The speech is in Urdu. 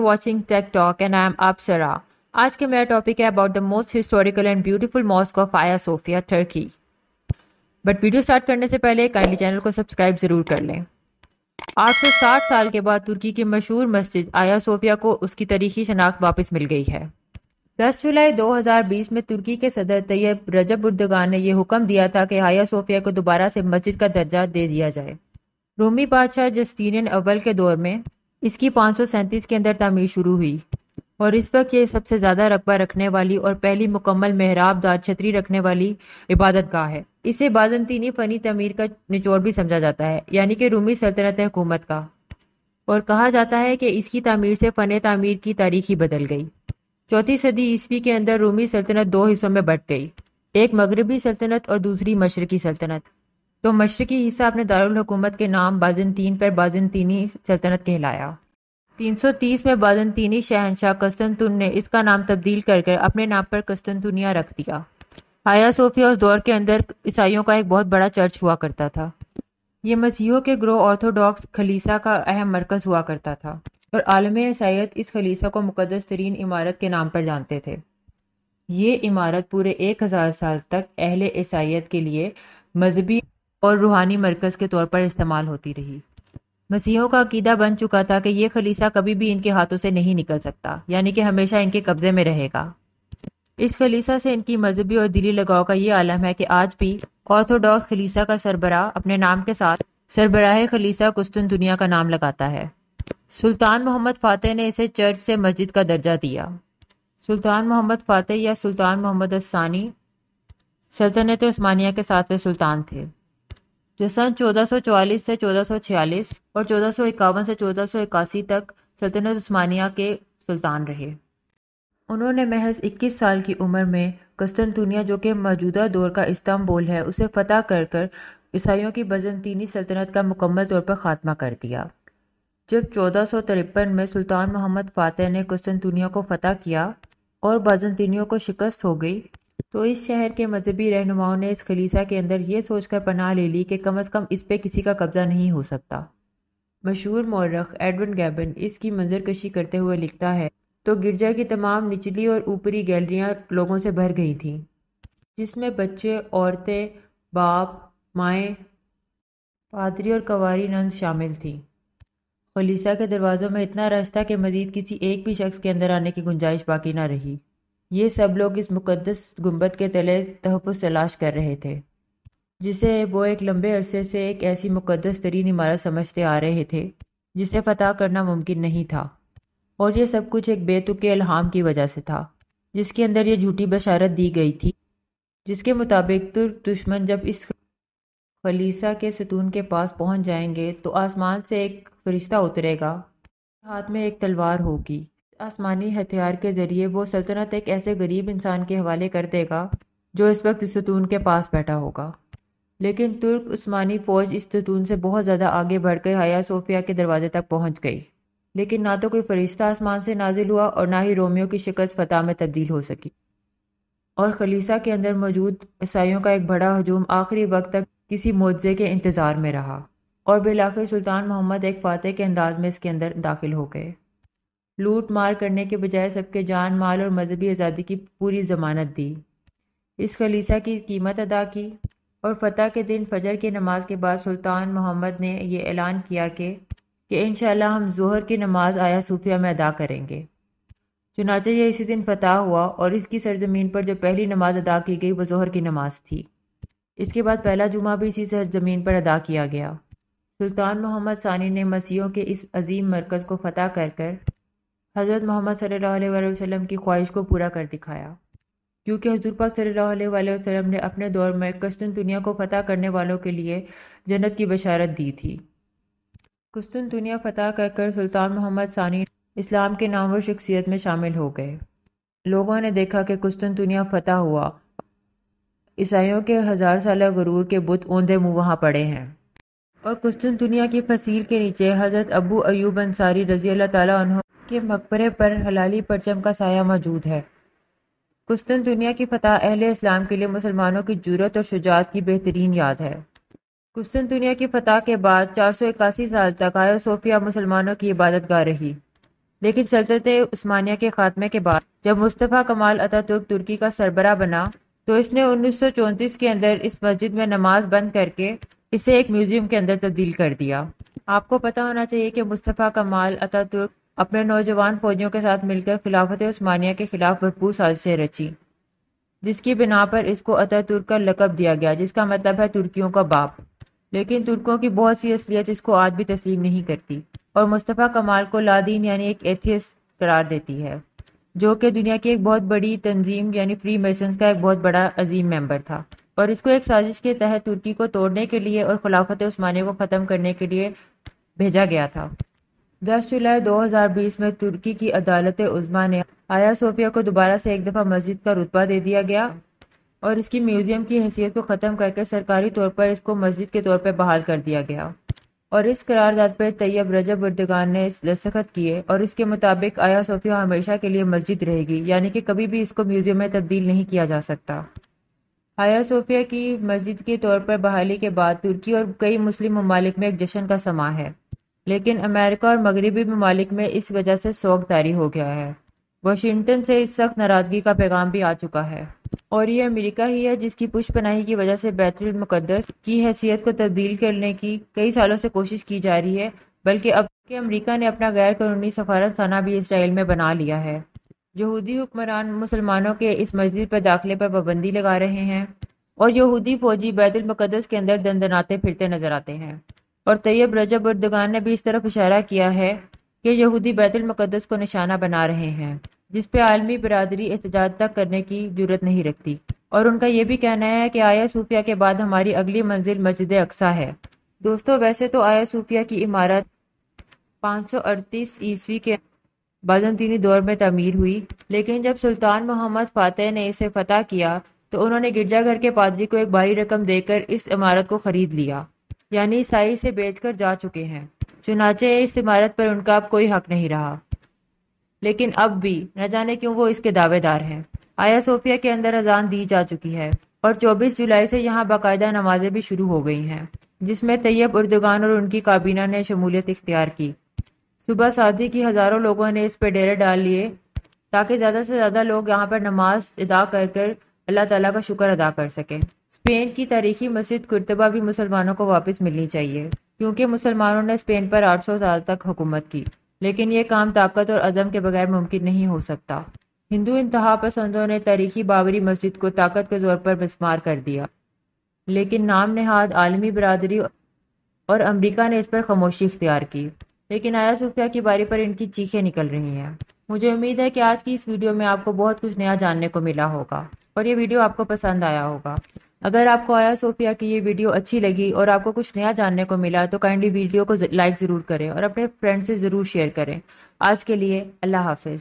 You're watching Tech Talk and I'm Apsara. آج کے میرا ٹاپک ہے about the most historical and beautiful mosque of Aya Sofia Turkey. But video start کرنے سے پہلے کائنڈلی چینل کو سبسکرائب ضرور کر لیں. 860 سال کے بعد ترکی کی مشہور مسجد آیا صوفیہ کو اس کی تاریخی شناخت واپس مل گئی ہے. 10 جولائی 2020 میں ترکی کے صدر طیب رجب اردگان نے یہ حکم دیا تھا کہ آیا صوفیہ کو دوبارہ سے مسجد کا درجہ دے دیا جائے. رومی بادشاہ جسٹینین اول کے دور میں اس کی 537 کے اندر تعمیر شروع ہوئی اور اس وقت یہ سب سے زیادہ رقبہ رکھنے والی اور پہلی مکمل محراب دار چھتری رکھنے والی عبادت گاہ ہے. اسے بازنطینی فنی تعمیر کا نچوڑ بھی سمجھا جاتا ہے، یعنی کہ رومی سلطنت حکومت کا، اور کہا جاتا ہے کہ اس کی تعمیر سے فن تعمیر کی تاریخ ہی بدل گئی. 4 صدی عیسوی کے اندر رومی سلطنت 2 حصوں میں بٹ گئی، ایک مغربی سلطنت اور دوسری مشرقی سلطنت. تو مشرقی حصہ اپنے دارالحکومت کے نام بازنطین پر بازنطینی سلطنت کہلایا. 330 میں بازنطینی شہنشاہ قسطنطن نے اس کا نام تبدیل کر اپنے نام پر قسطنطنیہ رکھ دیا. آیا صوفیہ اس دور کے اندر عیسائیوں کا ایک بہت بڑا چرچ ہوا کرتا تھا. یہ مسیحیوں کے گروہ آرتھوڈاکس خلیصہ کا اہم مرکز ہوا کرتا تھا اور عالم عیسائیت اس خلیصہ کو مقدس ترین عمارت کے نام پر جانتے تھے. یہ عمارت پورے 1000 سال تک اہل عیسائیت کے لیے مذہبی اور روحانی مرکز کے طور پر استعمال ہوتی رہی. مسیحیوں کا عقیدہ بن چکا تھا کہ یہ خلیصہ کبھی بھی ان کے ہاتھوں سے نہیں نکل سکتا، یعنی کہ ہمیشہ ان کے قبضے میں رہے گا. اس خلیصہ سے ان کی مذہبی اور دلی لگاؤ کا یہ عالم ہے کہ آج بھی آرتھوڈاکس خلیصہ کا سربراہ اپنے نام کے ساتھ سربراہ خلیصہ قسطنطنیہ کا نام لگاتا ہے. سلطان محمد فاتح نے اسے چرچ سے مسجد کا درجہ دیا. سلطان محمد فاتح یا سلطان محمد الثانی سلطنت عثمانیہ کے 7ویں سلطان تھے، جو سن 1444 سے 1446 اور 1451 سے 1481 تک سلطنت عثمانیہ کے سلطان رہے. انہوں نے محض 21 سال کی عمر میں قسطنطنیہ، جو کہ موجودہ دور کا استنبول ہے، اسے فتح کر عیسائیوں کی بازنطینی سلطنت کا مکمل طور پر خاتمہ کر دیا. جب 1453 میں سلطان محمد فاتح نے قسطنطنیہ کو فتح کیا اور بازنطینیوں کو شکست ہو گئی، تو اس شہر کے مذہبی رہنماؤں نے اس خلیصہ کے اندر یہ سوچ کر پناہ لے لی کہ کم از کم اس پہ کسی کا قبضہ نہیں ہو سکتا. مشہور مورخ ایڈون گیبن اس کی منظر کشی کرتے ہوئے لکھتا ہے، تو گرجا کی تمام نچلی اور اوپری گیلریاں لوگوں سے بھر گئی تھیں، جس میں بچے، عورتیں، باپ، مائیں، پادری اور کنواری ننس شامل تھیں. خلیصہ کے دروازوں میں اتنا رش تھا کہ مزید کسی ایک بھی شخص کے اندر آنے کی گنجائش باقی نہ رہی. یہ سب لوگ اس مقدس گنبد کے تلے تحفظ تلاش کر رہے تھے، جسے وہ ایک لمبے عرصے سے ایک ایسی مقدس ترین عمارت سمجھتے آ رہے تھے جسے فتح کرنا ممکن نہیں تھا. اور یہ سب کچھ ایک بے تکے الہام کی وجہ سے تھا، جس کے اندر یہ جھوٹی بشارت دی گئی تھی، جس کے مطابق ترک دشمن جب اس خلیصہ کے ستون کے پاس پہنچ جائیں گے تو آسمان سے ایک فرشتہ اترے گا، ہاتھ میں ایک تلوار ہوگی. آسمانی ہتھیار کے ذریعے وہ سلطنت ایک ایسے غریب انسان کے حوالے کر دے گا جو اس وقت اس ستون کے پاس بیٹھا ہوگا. لیکن ترک عثمانی فوج اس ستون سے بہت زیادہ آگے بڑھ کر آیا صوفیہ کے دروازے تک پہنچ گئی، لیکن نہ تو کوئی فرشتہ آسمان سے نازل ہوا اور نہ ہی رومیوں کی شکست فتح میں تبدیل ہو سکی. اور خلیصہ کے اندر موجود عیسائیوں کا ایک بڑا ہجوم آخری وقت تک کسی معجزے کے انتظار میں رہا، اور بالآخر سلطان محمد ایک فاتح کے انداز میں اس کے اندر داخل ہو گئے. لوٹ مار کرنے کے بجائے سب کے جان مال اور مذہبی آزادی کی پوری ضمانت دی، اس خلیصہ کی قیمت ادا کی، اور فتح کے دن فجر کی نماز کے بعد سلطان محمد نے یہ اعلان کیا کہ انشاءاللہ ہم ظہر کی نماز آیا صوفیہ میں ادا کریں گے. چنانچہ یہ اسی دن فتح ہوا اور اس کی سرزمین پر جو پہلی نماز ادا کی گئی وہ ظہر کی نماز تھی. اس کے بعد پہلا جمعہ بھی اسی سرزمین پر ادا کیا گیا. سلطان محمد ثانی نے مسیحیوں کے اس عظیم مرکز کو فتح کر حضرت محمد صلی اللہ علیہ وآلہ وسلم کی خواہش کو پورا کر دکھایا، کیونکہ حضور پاک صلی اللہ علیہ وآلہ وسلم نے اپنے دور میں قسطنطنیہ کو فتح کرنے والوں کے لیے جنت کی بشارت دی تھی. قسطنطنیہ فتح کر سلطان محمد ثانی اسلام کے نامور شخصیت میں شامل ہو گئے. لوگوں نے دیکھا کہ قسطنطنیہ فتح ہوا، عیسائیوں کے 1000 سالہ غرور کے بت اوندے منہ وہاں پڑے ہیں، اور قسطنطنیہ کی فصیل کے نیچے حضرت ابو ایوب انصاری رضی اللہ تعالیٰ عنہ کے مقبرے پر ہلالی پرچم کا سایہ موجود ہے. قسطنطنیہ کی فتح اہل اسلام کے لیے مسلمانوں کی جرأت اور شجاعت کی بہترین یاد ہے. قسطنطنیہ کی فتح کے بعد 481 سال تک آیا صوفیہ مسلمانوں کی عبادت گاہ رہی. لیکن سلطنت عثمانیہ کے خاتمے کے بعد جب مصطفیٰ کمال اتاتürk ترکی کا سربراہ بنا تو اس نے 1934 کے اندر اس مسجد میں نماز بند کر کے اسے ایک میوزیم کے اندر تبدیل کر دیا۔ آپ کو پتہ ہونا چاہیے کہ مصطفیٰ کمال اتاتürk اپنے نوجوان فوجیوں کے ساتھ مل کر خلافت عثمانیہ کے خلاف بھرپور سازشیں رچی، جس کی بنا پر اس کو اتاتürk کا لقب دیا گیا، جس کا مطلب ہے ترکیوں کا باپ۔ لیکن ترکوں کی بہت سی اصلیت اس کو آج بھی تسلیم نہیں کرتی اور مصطفیٰ کمال کو لادین یعنی ایک ایتھیسٹ قرار دیتی ہے، جو کہ دنیا کی ایک بہت بڑی تنظیم یعنی فری میسنز کا ایک بہت بڑا عظیم ممبر تھا، اور اس کو ایک سازش کے تحت ترکی کو توڑنے کے لیے اور خلافت عثمانیہ کو ختم کرنے کے لیے بھیجا گیا تھا۔ 10 جولائی 2020 میں ترکی کی عدالت عظمیٰ نے آیا صوفیہ کو دوبارہ سے ایک دفعہ مسجد کا رتبہ دے دیا گیا اور اس کی میوزیم کی حیثیت کو ختم کر کے سرکاری طور پر اس کو مسجد کے طور پر بحال کر دیا گیا، اور اس قرارداد پر طیب رجب اردگان نے دستخط کیے، اور اس کے مطابق آیا صوفیہ ہمیشہ کے لیے مسجد رہے گی، یعنی کہ کبھی بھی اس کو میوزیم میں تبدیل نہیں کیا جا سکتا۔ آیا صوفیہ کی مسجد کے طور پر بحالی کے بعد ترکی اور کئی مسلم ممالک میں ایک جشن کا سماں ہے، لیکن امریکہ اور مغربی ممالک میں اس وجہ سے سوگ طاری ہو گیا ہے۔ واشنگٹن سے اس سخت ناراضگی کا پیغام بھی آ چکا ہے، اور یہ امریکہ ہی ہے جس کی پشت پناہی کی وجہ سے بیت المقدس کی حیثیت کو تبدیل کرنے کی کئی سالوں سے کوشش کی جا رہی ہے، بلکہ اب کہ امریکہ نے اپنا غیر قانونی سفارت خانہ بھی اسرائیل میں بنا لیا ہے۔ یہودی حکمران مسلمانوں کے اس مسجد پر داخلے پر پابندی لگا رہے ہیں، اور یہودی فوجی بیت المقدس کے اندر دندناتے پھرتے نظر آتے ہیں، اور طیب رجب اردگان نے بھی اس طرف اشارہ کیا ہے کہ یہودی بیت المقدس کو نشانہ بنا رہے ہیں، جس پہ عالمی برادری احتجاج تک کرنے کی جرت نہیں رکھتی، اور ان کا یہ بھی کہنا ہے کہ آیا صوفیہ کے بعد ہماری اگلی منزل مسجد اقصیٰ ہے۔ دوستو، ویسے تو آیا صوفیہ کی عمارت 538 عیسوی کے بازنطینی دور میں تعمیر ہوئی، لیکن جب سلطان محمد فاتح نے اسے فتح کیا تو انہوں نے گرجا گھر کے پادری کو ایک بھاری رقم دے کر اس عمارت کو خرید لیا، یعنی عیسائی سے بیچ کر جا چکے ہیں، چنانچہ اس عمارت پر ان کا اب کوئی حق نہیں رہا۔ لیکن اب بھی نہ جانے کیوں وہ اس کے دعوے دار ہیں۔ آیا صوفیہ کے اندر اذان دی جا چکی ہے، اور 24 جولائی سے یہاں باقاعدہ نمازیں بھی شروع ہو گئی ہیں، جس میں طیب اردگان اور ان کی کابینہ نے شمولیت اختیار کی۔ صبح سادی کی ہزاروں لوگوں نے اس پہ ڈیرے ڈال لیے تاکہ زیادہ سے زیادہ لوگ یہاں پر نماز ادا کر کر اللہ تعالیٰ کا شکر ادا کر سکیں۔ اسپین کی تاریخی مسجد قرطبہ بھی مسلمانوں کو واپس ملنی چاہیے، کیونکہ مسلمانوں نے اسپین پر 800 سال تک حکومت کی، لیکن یہ کام طاقت اور عزم کے بغیر ممکن نہیں ہو سکتا۔ ہندو انتہا پسندوں نے تاریخی بابری مسجد کو طاقت کے زور پر مسمار کر دیا، لیکن نام نہاد عالمی برادری اور امریکہ نے اس پر خاموشی اختیار کی۔ لیکن آیا صوفیہ کی باری پر ان کی چیخیں نکل رہی ہیں۔ مجھے امید ہے کہ آج کی اس ویڈیو میں آپ کو بہت کچھ نیا جاننے کو ملا ہوگا، اور یہ ویڈیو آپ کو پسند آیا ہوگا۔ اگر آپ کو آیا صوفیہ کی یہ ویڈیو اچھی لگی اور آپ کو کچھ نیا جاننے کو ملا تو کائنڈلی ویڈیو کو لائک ضرور کریں اور اپنے فرینڈ سے ضرور شیئر کریں۔ آج کے لیے اللہ حافظ۔